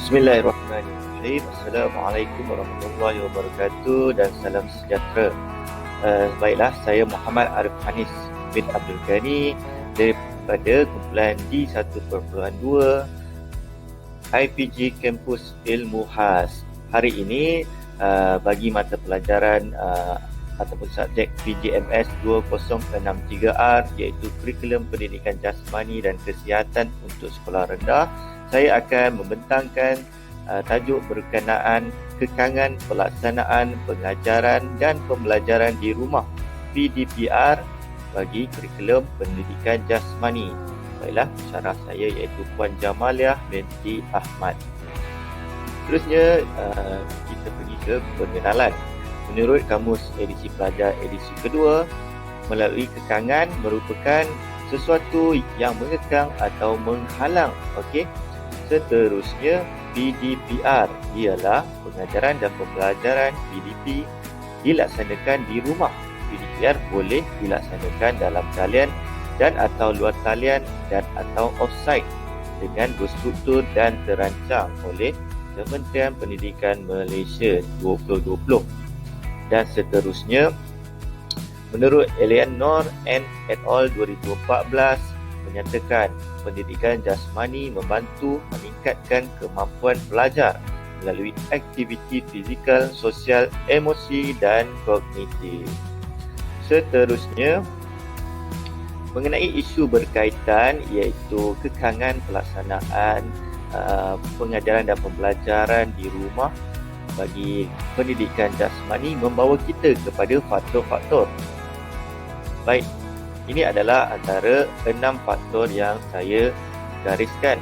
Bismillahirrahmanirrahim. Assalamualaikum warahmatullahi wabarakatuh dan salam sejahtera. Baiklah, saya Muhammad Arif Hanis bin Abdul Ghani daripada kumpulan D1.2 IPG Kampus Ilmu Khas. Hari ini bagi mata pelajaran ataupun subjek PJMS 2063R iaitu Kurikulum Pendidikan Jasmani dan Kesihatan untuk Sekolah Rendah, saya akan membentangkan tajuk berkenaan kekangan pelaksanaan pengajaran dan pembelajaran di rumah PDPR bagi kurikulum pendidikan jasmani. Baiklah, syarah saya iaitu Puan Jamaliah binti Ahmad. Seterusnya kita pergi ke pengenalan. Menurut Kamus Edisi Pelajar edisi kedua, melalui kekangan merupakan sesuatu yang mengekang atau menghalang. Okey. Seterusnya, PDPR ialah pengajaran dan pembelajaran PDP dilaksanakan di rumah. PDPR boleh dilaksanakan dalam talian dan atau luar talian dan atau offsite dengan berstruktur dan terancang oleh Kementerian Pendidikan Malaysia 2020. Dan seterusnya, menurut Eleanor N. et al. 2014 menyatakan pendidikan jasmani membantu meningkatkan kemampuan pelajar melalui aktiviti fizikal, sosial, emosi dan kognitif. Seterusnya, mengenai isu berkaitan iaitu kekangan pelaksanaan pengajaran dan pembelajaran di rumah bagi pendidikan jasmani membawa kita kepada faktor-faktor. Baik, ini adalah antara 6 faktor yang saya gariskan.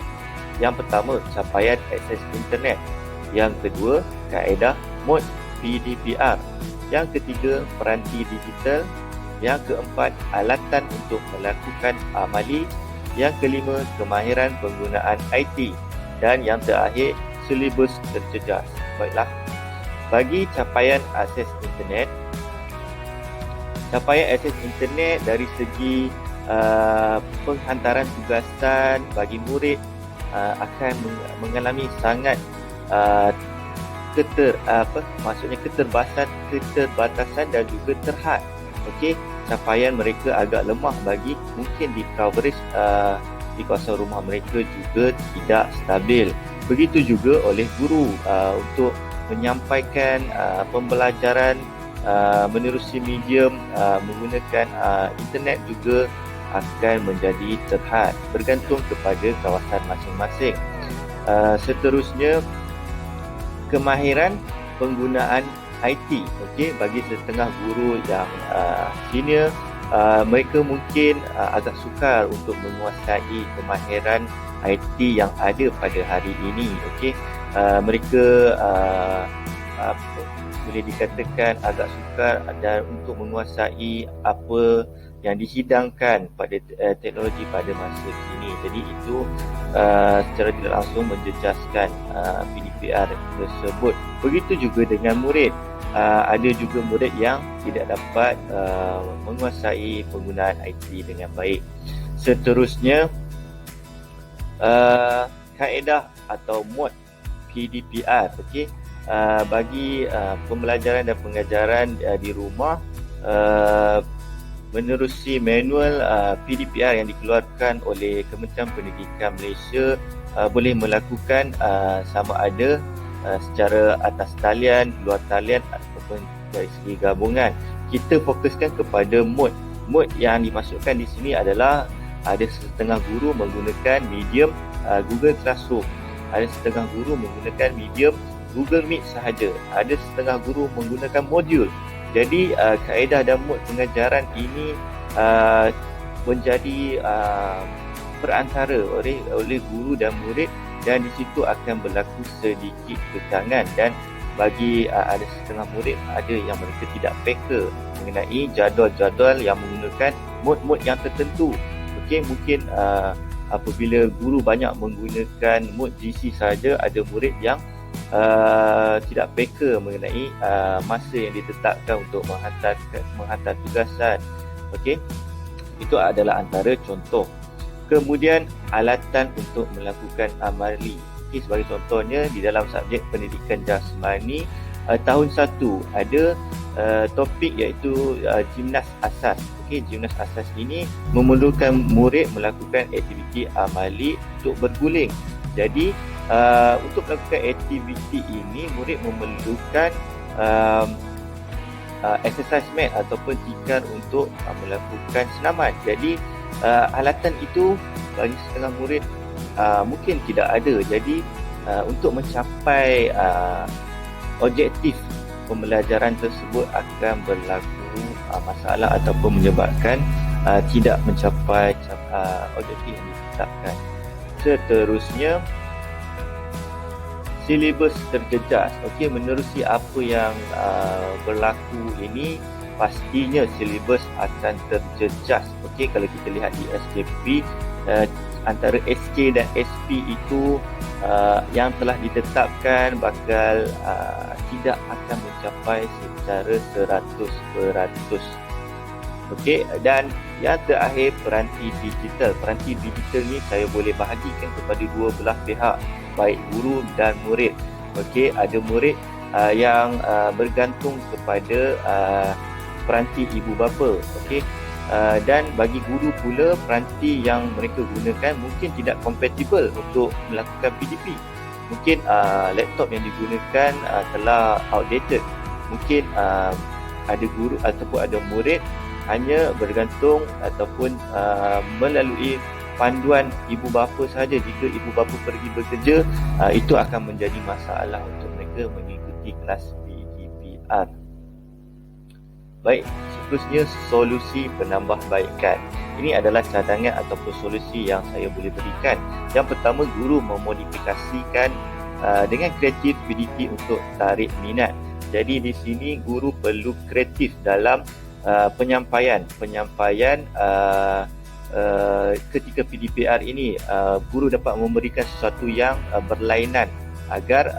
Yang pertama, capaian akses internet. Yang kedua, kaedah mod PDPR. Yang ketiga, peranti digital. Yang keempat, alatan untuk melakukan amali. Yang kelima, kemahiran penggunaan IT. Dan yang terakhir, silibus terjejas. Baiklah, bagi capaian akses internet, dari segi penghantaran tugasan bagi murid akan mengalami sangat keterbatasan dan juga terhad. Okey, capaian mereka agak lemah bagi mungkin di coverage di kawasan rumah mereka juga tidak stabil. Begitu juga oleh guru untuk menyampaikan pembelajaran menerusi medium menggunakan internet juga akan menjadi terhad, bergantung kepada kawasan masing-masing. Seterusnya, kemahiran penggunaan IT. Okey, bagi setengah guru yang senior, mereka mungkin agak sukar untuk menguasai kemahiran IT yang ada pada hari ini. Okey, mereka boleh dikatakan agak sukar dan untuk menguasai apa yang dihidangkan pada teknologi pada masa kini. Jadi itu secara tidak langsung menjejaskan PDPR tersebut. Begitu juga dengan murid. Ada juga murid yang tidak dapat menguasai penggunaan IT dengan baik. Seterusnya, kaedah atau mod PDPR. Okey, bagi pembelajaran dan pengajaran di rumah menerusi manual PDPR yang dikeluarkan oleh Kementerian Pendidikan Malaysia, boleh melakukan sama ada secara atas talian, luar talian ataupun dari segi gabungan. Kita fokuskan kepada mod. Mod yang dimasukkan di sini adalah ada setengah guru menggunakan medium Google Classroom, ada setengah guru menggunakan medium Google Meet sahaja, ada setengah guru menggunakan modul. Jadi kaedah dan mod pengajaran ini menjadi perantara oleh guru dan murid, dan di situ akan berlaku sedikit kekangan. Dan bagi ada setengah murid, ada yang mereka tidak peka mengenai jadual-jadual yang menggunakan mod-mod yang tertentu. Okey, mungkin apabila guru banyak menggunakan mod GC saja, ada murid yang tidak peka mengenai masa yang ditetapkan untuk menghantar tugasan. Okey, itu adalah antara contoh. Kemudian alatan untuk melakukan amali. Okey, sebagai contohnya di dalam subjek pendidikan jasmani tahun 1 ada topik iaitu gimnas asas. Okey, gimnas asas ini memerlukan murid melakukan aktiviti amali untuk berguling. Jadi untuk melakukan aktiviti ini murid memerlukan exercise mat ataupun tikar untuk melakukan senaman. Jadi alatan itu bagi setengah murid mungkin tidak ada. Jadi untuk mencapai objektif pembelajaran tersebut akan berlaku masalah ataupun menyebabkan tidak mencapai objektif yang ditetapkan. Seterusnya, silibus terjejas. Okey, menerusi apa yang berlaku ini, pastinya silibus akan terjejas. Okey, kalau kita lihat di SKP, antara SK dan SP itu yang telah ditetapkan bakal tidak akan mencapai secara 100%. Okey, dan yang terakhir, peranti digital. Peranti digital ni saya boleh bahagikan kepada dua belah pihak, baik guru dan murid. Okey, ada murid yang bergantung kepada peranti ibu bapa. Okey, dan bagi guru pula, peranti yang mereka gunakan mungkin tidak kompatibel untuk melakukan PDP. Mungkin laptop yang digunakan telah outdated. Mungkin ada guru ataupun ada murid hanya bergantung ataupun melalui panduan ibu bapa sahaja. Jika ibu bapa pergi bekerja, itu akan menjadi masalah untuk mereka mengikuti kelas PDPR. Baik, seterusnya solusi penambahbaikan. Ini adalah cadangan ataupun solusi yang saya boleh berikan. Yang pertama, guru memodifikasikan dengan kreatif PDP untuk tarik minat. Jadi di sini guru perlu kreatif dalam penyampaian ketika PDPR ini. Guru dapat memberikan sesuatu yang berlainan agar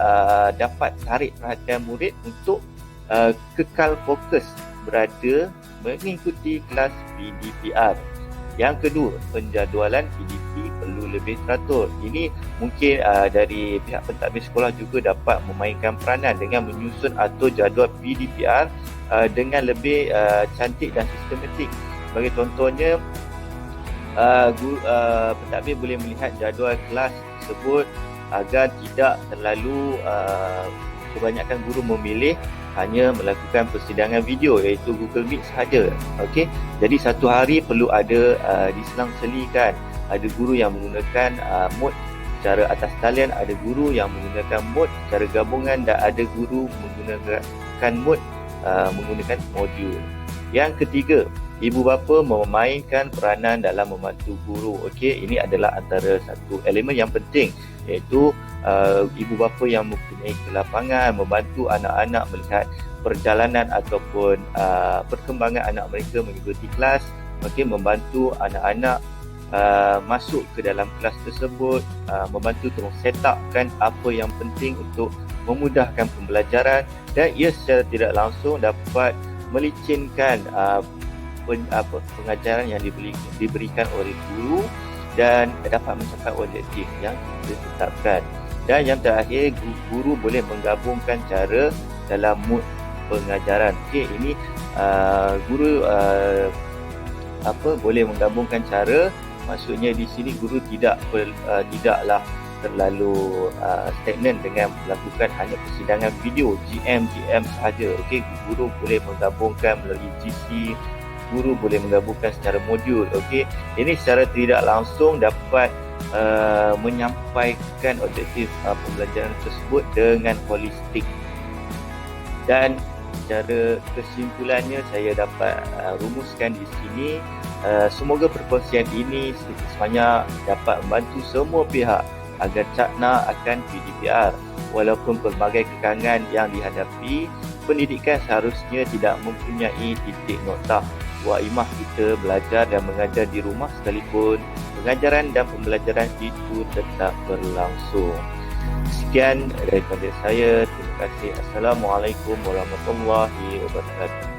dapat tarik perhatian murid untuk kekal fokus berada mengikuti kelas PDPR. Yang kedua, penjadualan PDP perlu lebih teratur. Ini mungkin dari pihak pentadbir sekolah juga dapat memainkan peranan dengan menyusun atau jadual PDPR dengan lebih cantik dan sistematik. Sebagai contohnya, pentadbir boleh melihat jadual kelas tersebut agar tidak terlalu kebanyakan guru memilih hanya melakukan persidangan video iaitu Google Meet sahaja. Okey, jadi satu hari perlu ada diselang-selikan. Ada guru yang menggunakan mode secara atas talian, ada guru yang menggunakan mode secara gabungan dan ada guru menggunakan mode menggunakan modul. Yang ketiga, ibu bapa memainkan peranan dalam membantu guru. Okey, ini adalah antara satu elemen yang penting, iaitu ibu bapa yang mempunyai kelapangan membantu anak-anak melihat perjalanan ataupun perkembangan anak mereka mengikuti kelas. Okey, membantu anak-anak masuk ke dalam kelas tersebut, membantu untuk set upkan apa yang penting untuk memudahkan pembelajaran, dan ia secara tidak langsung dapat melicinkan pengajaran yang diberikan oleh guru dan dapat mencapai objektif yang ditetapkan. Dan yang terakhir, guru boleh menggabungkan cara dalam mood pengajaran. Okey, ini guru boleh menggabungkan cara. Maksudnya di sini guru tidaklah terlalu stagnan dengan melakukan hanya persidangan video GM sahaja. Okey, guru boleh menggabungkan melalui GC, guru boleh menggabungkan secara modul. Okey, ini secara tidak langsung dapat menyampaikan objektif pembelajaran tersebut dengan holistik. Dan secara kesimpulannya saya dapat rumuskan di sini, semoga perkongsian ini sebenarnya dapat membantu semua pihak agar cakna akan PDPR. Walaupun pelbagai kekangan yang dihadapi, pendidikan seharusnya tidak mempunyai titik noktah. Waimah kita belajar dan mengajar di rumah sekalipun pengajaran dan pembelajaran itu tetap berlangsung. Sekian daripada saya. Terima kasih. Assalamualaikum warahmatullahi wabarakatuh.